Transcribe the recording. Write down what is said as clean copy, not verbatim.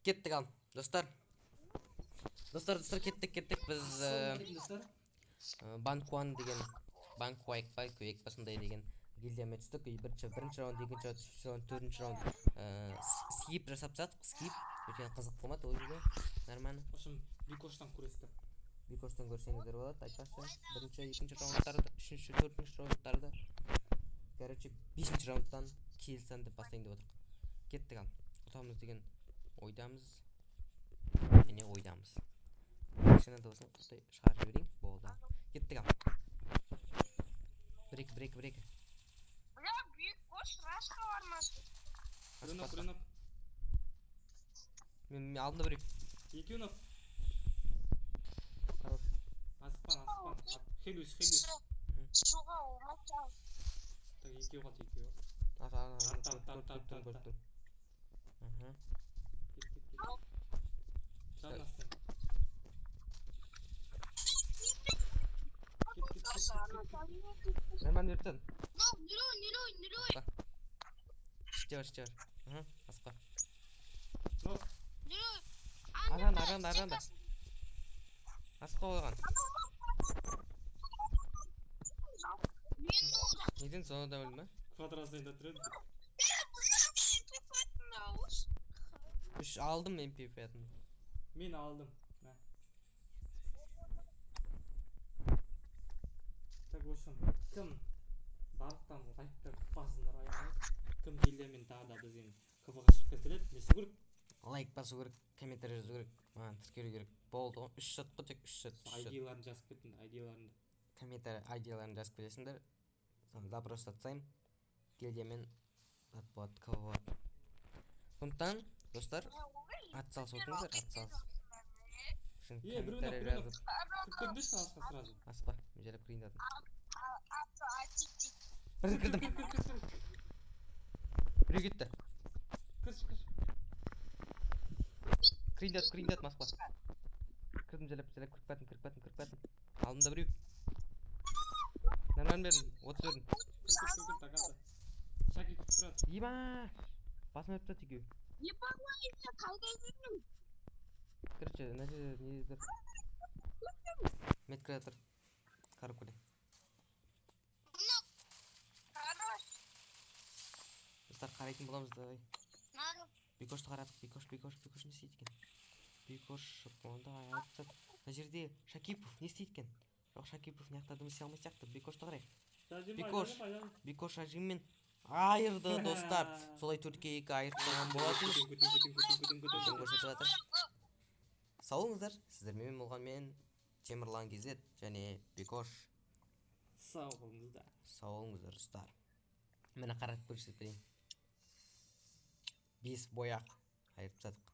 Кеттік ал, достар. Достар, кеттік. Біз Банкуан деген, Банкуайк па, көйек па сондай деген гильдиямен түстік. Бірінші раунд, екінші раунд, үшінші раунд, төртінші раунд скип жасап жатық. Скип өте қызық болмады ол жерде. Нормально. Ошым Бикоштан күрестік. Бикоштан көрсеңіздер болады, айтпақшы. Бірінші, екінші раундтарды, үшінші, төртінші раундтарды. Короче, бесінші раундтан келсен деп бастайын деп отырық. Кеттік ал. Ұтамыз деген ойдамыз. Және ойдамыз. Шына дауысын құстай шығарып жіберейін. Болды. Кеттік ал. Бір екі. Бля, Бикош рашқа бармады. Рынап. Мен алдында бір екі. Екеуін ап. Хорош. Аспан. Хелюс. Суға олматау. Так, екеу қалды, екеу. Көрттім. Кет. Жан астын. Нормально берттен. Нерой. Штер. Аспа. Но, Нерой. Аранда. Аспа ойған. Неден соңында өлді ма? квадразында тұрады. Үш алдым MP5-ін. Мен алдым. Мә. Так, ошым. Кім барлықтан лайктар басындар аяғы. Кім гильдиямен тағы да бізген КВ-ға шығып кетіледі. Несі көріп? Лайк басу керек, комментарий жазу керек. Тіркелу керек. Болды ғой. 3 шот қой, тек 3 шот. ID-ларын жазып кеттім, ID-ларында. Комментарий ID-ларын жазып кетесіңдер. Запрос атсайым. Гильдиямен ат болады, КВ болады. Сондықтан, достар, атсалыс отырыңыздар, атсалыс. Комментарий жазып. Кірді шаласқа сразу. Аспа, межелеп кірейін дадым. Кір. Біреу кетті. Кір. Кірейін дадым, Аспа. Кірдім, желеп, кіріп бәтін. Алдымда біреу. Нормально бердім, 30 бердім. Кір, тағады. Шаки күтіп тұрады. Ема! Басым өтті текеу. Ебалайся, қалдай жүрмін. Короче, не медкратор. Каркули. Хорош. Достар, қарайтын боламыз давай. Нару. Бикошты қарадық. Бикош не істейді екен? Бикош онда айтсақ. Мына жерде Шакипов не істейді екен? Жоқ, Шакипов не ақтады істей алмай сияқты. Бикошты қарайық. Бикош ажиммен айырды, достар. Солай 4-2 айырып салған болатын. Көрсетіп жатыр. Сау болыңыздар. Сіздермен болғанмен Темірлан KZ және Бикош. Сау болыңыздар. Сау болыңыздар, достар. Мені қаратып көрсетейін. 5 бояқ айырып тастадық.